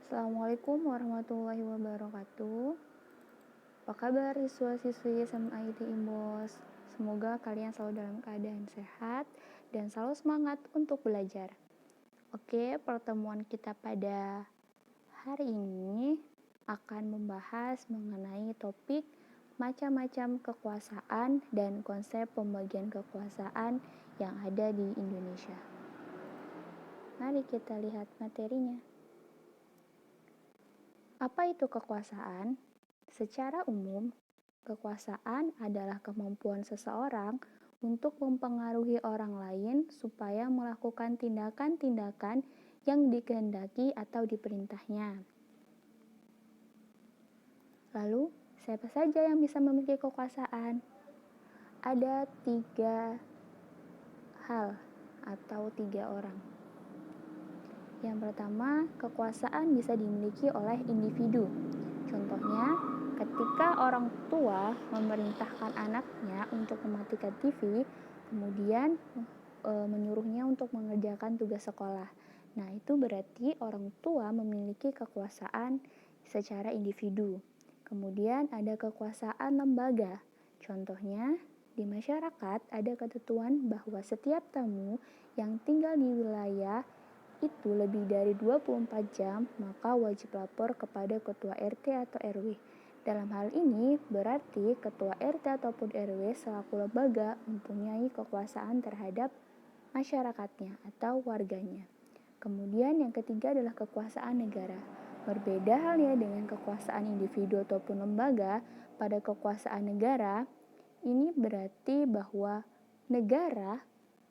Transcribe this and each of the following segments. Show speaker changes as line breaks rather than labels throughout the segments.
Assalamualaikum warahmatullahi wabarakatuh. Apa kabar siswa-siswi SMA IT Imbos? Semoga kalian selalu dalam keadaan sehat dan selalu semangat untuk belajar. Oke, pertemuan kita pada hari ini akan membahas mengenai topik macam-macam kekuasaan dan konsep pembagian kekuasaan yang ada di Indonesia. Mari kita lihat materinya. Apa itu kekuasaan? Secara umum, kekuasaan adalah kemampuan seseorang untuk mempengaruhi orang lain supaya melakukan tindakan-tindakan yang dikehendaki atau diperintahnya. Lalu, siapa saja yang bisa memiliki kekuasaan? Ada 3 hal atau 3 orang. Yang pertama, kekuasaan bisa dimiliki oleh individu. Contohnya, ketika orang tua memerintahkan anaknya untuk mematikan TV, kemudian menyuruhnya untuk mengerjakan tugas sekolah. Nah, itu berarti orang tua memiliki kekuasaan secara individu. Kemudian ada kekuasaan lembaga. Contohnya, di masyarakat ada ketentuan bahwa setiap tamu yang tinggal di wilayah itu lebih dari 24 jam, maka wajib lapor kepada ketua RT atau RW. Dalam hal ini, berarti ketua RT ataupun RW selaku lembaga mempunyai kekuasaan terhadap masyarakatnya atau warganya. Kemudian yang ketiga adalah kekuasaan negara. Berbeda halnya dengan kekuasaan individu ataupun lembaga, pada kekuasaan negara, ini berarti bahwa negara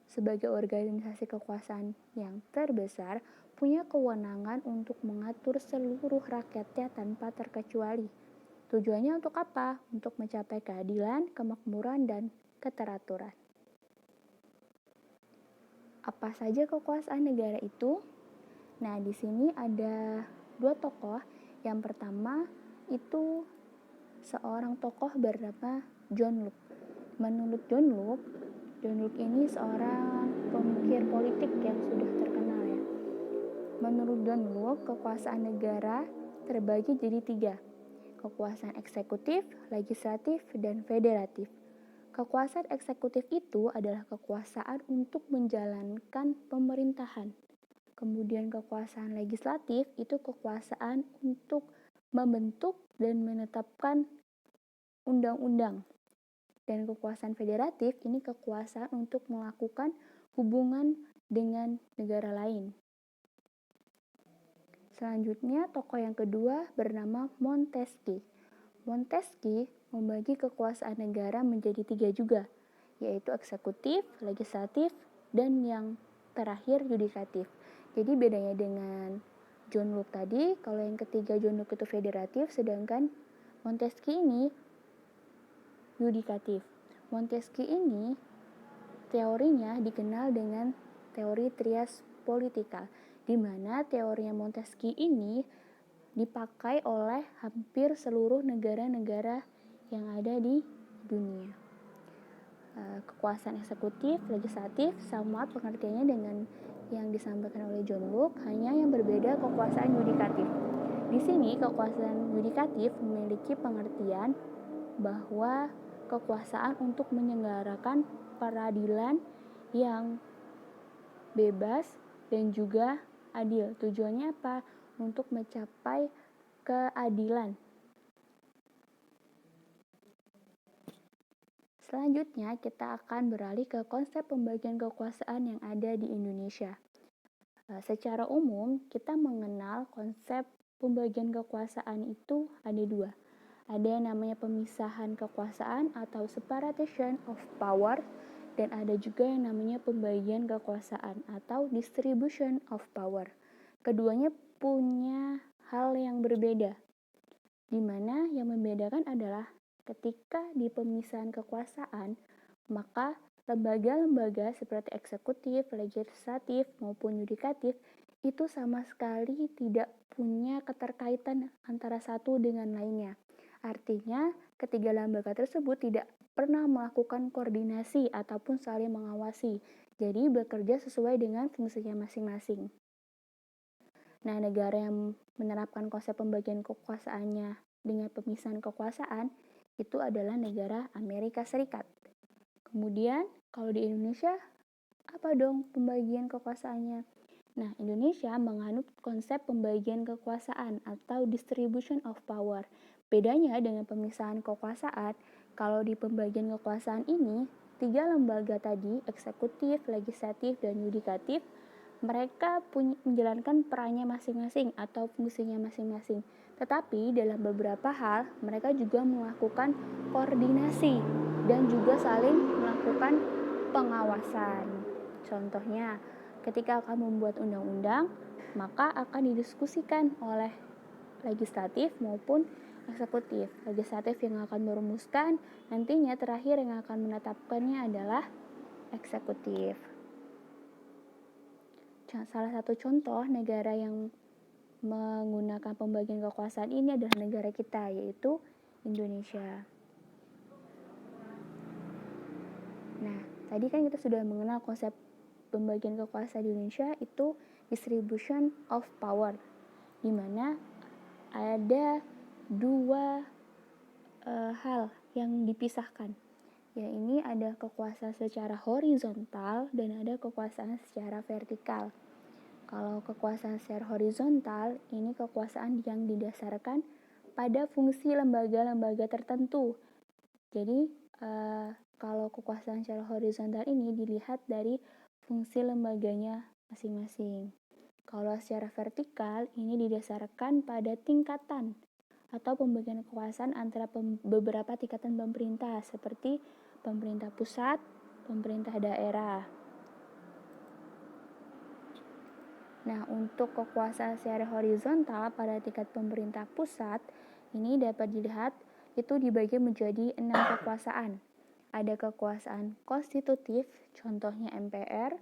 sebagai organisasi kekuasaan yang terbesar punya kewenangan untuk mengatur seluruh rakyatnya tanpa terkecuali. Tujuannya untuk apa? Untuk mencapai keadilan, kemakmuran, dan keteraturan. Apa saja kekuasaan negara itu? Nah, di sini ada 2 tokoh. Yang pertama itu seorang tokoh bernama John Locke. Menurut John Locke ini seorang pemikir politik yang sudah terkenal ya. Menurut John Locke, kekuasaan negara terbagi jadi 3. Kekuasaan eksekutif, legislatif, dan federatif. Kekuasaan eksekutif itu adalah kekuasaan untuk menjalankan pemerintahan. Kemudian kekuasaan legislatif itu kekuasaan untuk membentuk dan menetapkan undang-undang. Dan kekuasaan federatif ini kekuasaan untuk melakukan hubungan dengan negara lain. Selanjutnya, tokoh yang kedua bernama Montesquieu. Montesquieu membagi kekuasaan negara menjadi 3 juga, yaitu eksekutif, legislatif, dan yang terakhir yudikatif. Jadi bedanya dengan John Locke tadi, kalau yang ketiga John Locke itu federatif, sedangkan Montesquieu ini yudikatif. Montesquieu ini teorinya dikenal dengan teori trias politika, di mana teorinya Montesquieu ini dipakai oleh hampir seluruh negara-negara yang ada di dunia. Kekuasaan eksekutif, legislatif sama pengertiannya dengan yang disampaikan oleh John Locke, hanya yang berbeda kekuasaan yudikatif. Di sini kekuasaan yudikatif memiliki pengertian bahwa kekuasaan untuk menyelenggarakan peradilan yang bebas dan juga adil. Tujuannya apa? Untuk mencapai keadilan. Selanjutnya kita akan beralih ke konsep pembagian kekuasaan yang ada di Indonesia. Secara umum kita mengenal konsep pembagian kekuasaan itu ada 2. Ada yang namanya pemisahan kekuasaan atau separation of power, dan ada juga yang namanya pembagian kekuasaan atau distribution of power. Keduanya punya hal yang berbeda, di mana yang membedakan adalah ketika di pemisahan kekuasaan, maka lembaga-lembaga seperti eksekutif, legislatif, maupun yudikatif itu sama sekali tidak punya keterkaitan antara satu dengan lainnya. Artinya, ketiga lembaga tersebut tidak pernah melakukan koordinasi ataupun saling mengawasi. Jadi, bekerja sesuai dengan fungsinya masing-masing. Nah, negara yang menerapkan konsep pembagian kekuasaannya dengan pemisahan kekuasaan itu adalah negara Amerika Serikat. Kemudian, kalau di Indonesia, apa dong pembagian kekuasaannya? Nah, Indonesia menganut konsep pembagian kekuasaan atau distribution of power. Bedanya dengan pemisahan kekuasaan, kalau di pembagian kekuasaan ini, 3 lembaga tadi, eksekutif, legislatif, dan yudikatif, mereka menjalankan perannya masing-masing atau fungsinya masing-masing. Tetapi dalam beberapa hal, mereka juga melakukan koordinasi dan juga saling melakukan pengawasan. Contohnya, ketika akan membuat undang-undang, maka akan didiskusikan oleh legislatif maupun eksekutif. Legislatif yang akan merumuskan, nantinya terakhir yang akan menetapkannya adalah eksekutif. Salah satu contoh negara yang menggunakan pembagian kekuasaan ini adalah negara kita, yaitu Indonesia. Nah, tadi kan kita sudah mengenal konsep pembagian kekuasaan di Indonesia itu distribution of power, di mana ada dua hal yang dipisahkan. Ya, ini ada kekuasaan secara horizontal dan ada kekuasaan secara vertikal. Kalau kekuasaan secara horizontal, ini kekuasaan yang didasarkan pada fungsi lembaga-lembaga tertentu. Jadi, kalau kekuasaan secara horizontal ini dilihat dari fungsi lembaganya masing-masing. Kalau secara vertikal, ini didasarkan pada tingkatan atau pembagian kekuasaan antara beberapa tingkatan pemerintah, seperti pemerintah pusat, pemerintah daerah. Nah, untuk kekuasaan secara horizontal pada tingkat pemerintah pusat, ini dapat dilihat itu dibagi menjadi 6 kekuasaan. Ada kekuasaan konstitutif, contohnya MPR,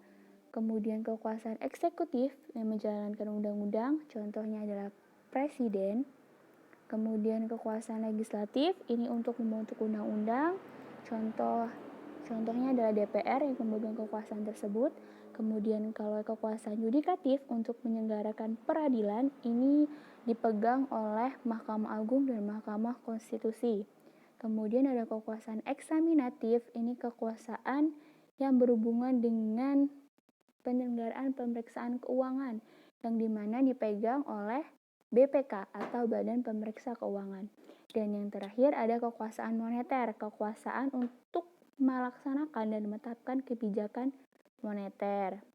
kemudian kekuasaan eksekutif yang menjalankan undang-undang, contohnya adalah presiden, kemudian kekuasaan legislatif, ini untuk membentuk undang-undang, contohnya adalah DPR yang memegang kekuasaan tersebut. Kemudian kalau kekuasaan yudikatif untuk menyelenggarakan peradilan, ini dipegang oleh Mahkamah Agung dan Mahkamah Konstitusi. Kemudian ada kekuasaan eksaminatif, ini kekuasaan yang berhubungan dengan penyelenggaraan pemeriksaan keuangan, yang dimana dipegang oleh BPK atau Badan Pemeriksa Keuangan. Dan yang terakhir ada kekuasaan moneter, kekuasaan untuk melaksanakan dan menetapkan kebijakan moneter.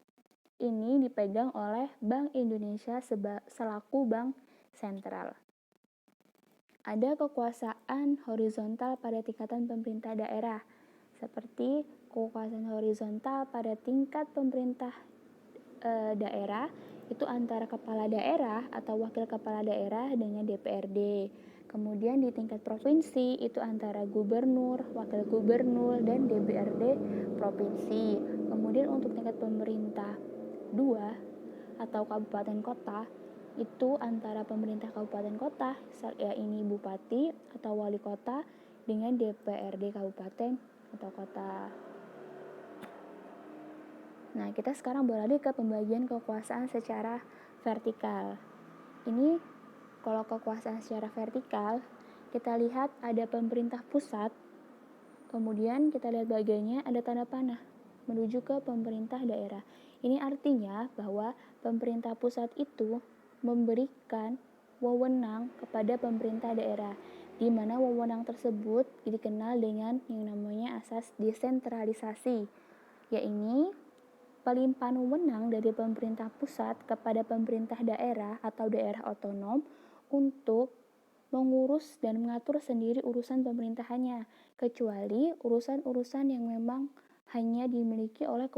Ini dipegang oleh Bank Indonesia selaku bank sentral. Ada kekuasaan horizontal pada tingkatan pemerintah daerah, seperti kekuasaan horizontal pada tingkat pemerintah daerah itu antara kepala daerah atau wakil kepala daerah dengan DPRD. Kemudian di tingkat provinsi itu antara gubernur, wakil gubernur, dan DPRD provinsi. Kemudian untuk tingkat pemerintah 2 atau kabupaten kota itu antara pemerintah kabupaten kota, ya ini bupati atau wali kota, dengan DPRD kabupaten atau kota. Nah, kita sekarang beralih ke pembagian kekuasaan secara vertikal. Ini kalau kekuasaan secara vertikal, kita lihat ada pemerintah pusat, kemudian kita lihat bagiannya ada tanda panah menuju ke pemerintah daerah. Ini artinya bahwa pemerintah pusat itu memberikan wewenang kepada pemerintah daerah, di mana wewenang tersebut dikenal dengan yang namanya asas desentralisasi, yaitu pelimpahan wewenang dari pemerintah pusat kepada pemerintah daerah atau daerah otonom untuk mengurus dan mengatur sendiri urusan pemerintahannya, kecuali urusan-urusan yang memang hanya dimiliki oleh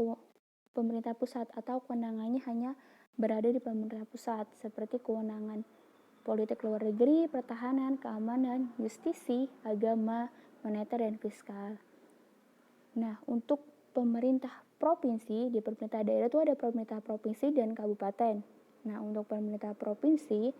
pemerintah pusat atau kewenangannya hanya berada di pemerintah pusat, seperti kewenangan politik luar negeri, pertahanan, keamanan, justisi, agama, moneter, dan fiskal. Nah, untuk pemerintah provinsi, di pemerintah daerah itu ada pemerintah provinsi dan kabupaten. Nah, untuk pemerintah provinsi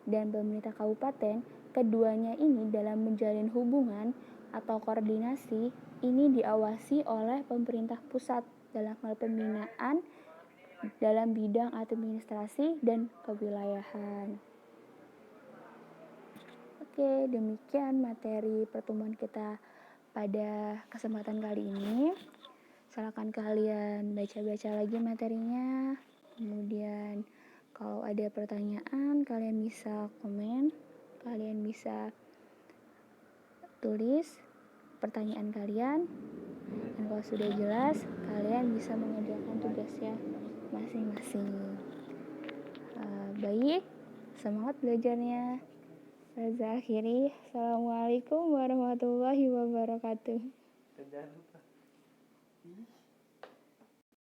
dan pemerintah kabupaten, keduanya ini dalam menjalin hubungan atau koordinasi ini diawasi oleh pemerintah pusat dalam hal pembinaan dalam bidang administrasi dan kewilayahan. Oke, demikian materi pertemuan kita pada kesempatan kali ini. Silakan kalian baca-baca lagi materinya. Kemudian kalau ada pertanyaan, kalian bisa komen, kalian bisa tulis pertanyaan kalian. Dan kalau sudah jelas, kalian bisa mengerjakan tugasnya masing-masing. Baik, semangat belajarnya. Reza akhiri. Assalamualaikum warahmatullahi wabarakatuh.
Jangan lupa.